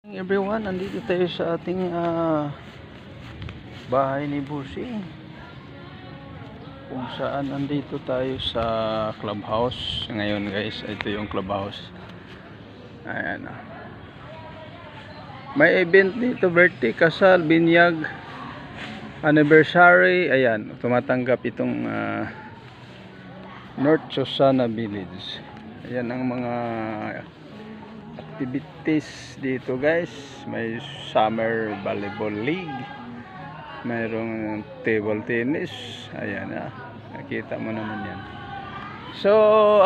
Everyone, nandito tayo sa ating bahay ni Busing, kung saan nandito tayo sa clubhouse ngayon guys. Ito yung clubhouse. Ayan, may event dito, birthday, kasal, binyag, anniversary. Ayan, tumatanggap itong North Susana Village. Ayan ang mga activities dito guys. May summer volleyball league, mayroong table tennis. Ayan, nakita mo naman yan. So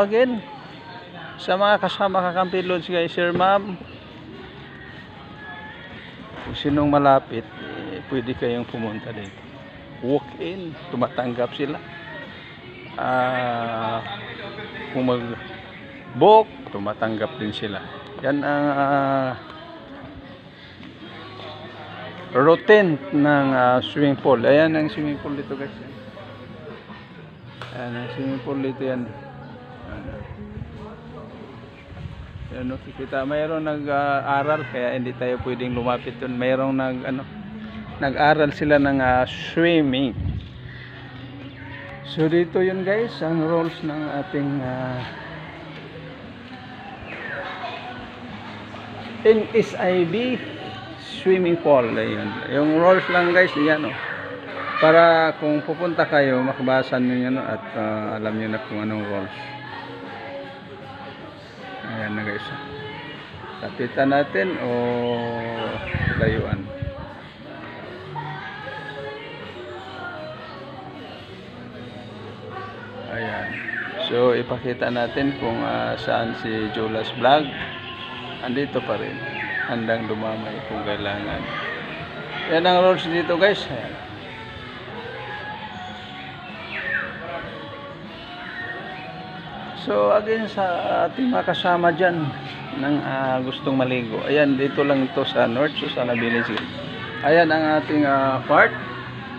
again, sa mga kasama kakampi loads guys, sir, ma'am, kung sinong malapit, pwede kayong pumunta dito, walk in, tumatanggap sila. Kung mag book, tumatanggap din sila. Yan ang routine ng swimming pool. Ayan ang swimming pool dito guys. Ayan ang swimming pool dito yan. Ayan, nakikita, mayroong nag-aral, kaya hindi tayo pwedeng lumapit doon. Mayroong nag-aral sila ng swimming. So dito yun guys, ang rules ng ating NSIB swimming pool. Ayun, yung rules lang guys, yan para kung pupunta kayo, makabasa niyo at alam niyo na kung anong rules. Ayan na guys, kapitan natin o layuan. Ayan, so ipakita natin kung saan si Jolas Vlog. Andito pa rin, handang dumamay kung kailangan. Yan ang rules dito guys. Ayan. So again, sa ating mga kasama dyan ng gustong maligo, ayan, dito lang ito sa North Susana Village. Ayan ang ating part.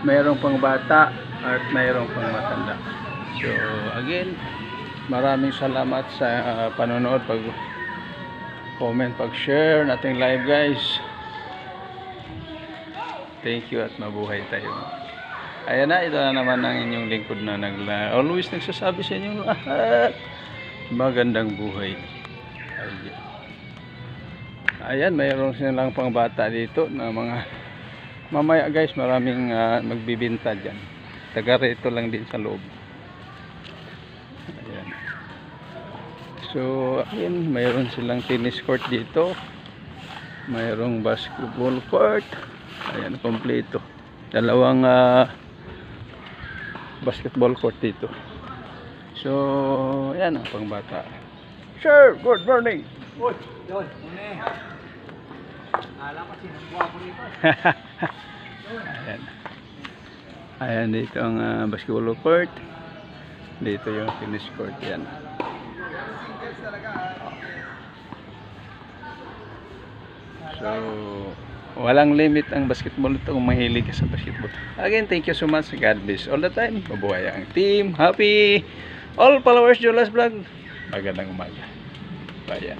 Mayroong pang bata at mayroong pang matanda. So again, maraming salamat sa panonood, pag comment, pag share nating live guys. Thank you at mabuhay tayo. Ayan na, ito na naman ang inyong lingkod na always nagsasabi sa inyo magandang buhay. Ayan, mayroon silang pang bata dito na mga mamaya guys, maraming magbibinta dyan. Taga rito lang din sa loob. Ayan. So again, mayroon silang tennis court dito, mayroong basketball court. Ayan, kompleto. Dalawang basketball court dito. So ayan ang pangbata. Sir, good morning. Uy, yun, morning. Alam ko sinagwapo nito. Ayan. Ayan, dito ang basketball court. Dito yung tennis court. Yan. So walang limit ang basketball ito kung mahilig ka sa basketball. Again, thank you so much. God bless all the time. Mabuhay ang team. Happy all followers Jolas Vlog. Magandang umaga. Bayan.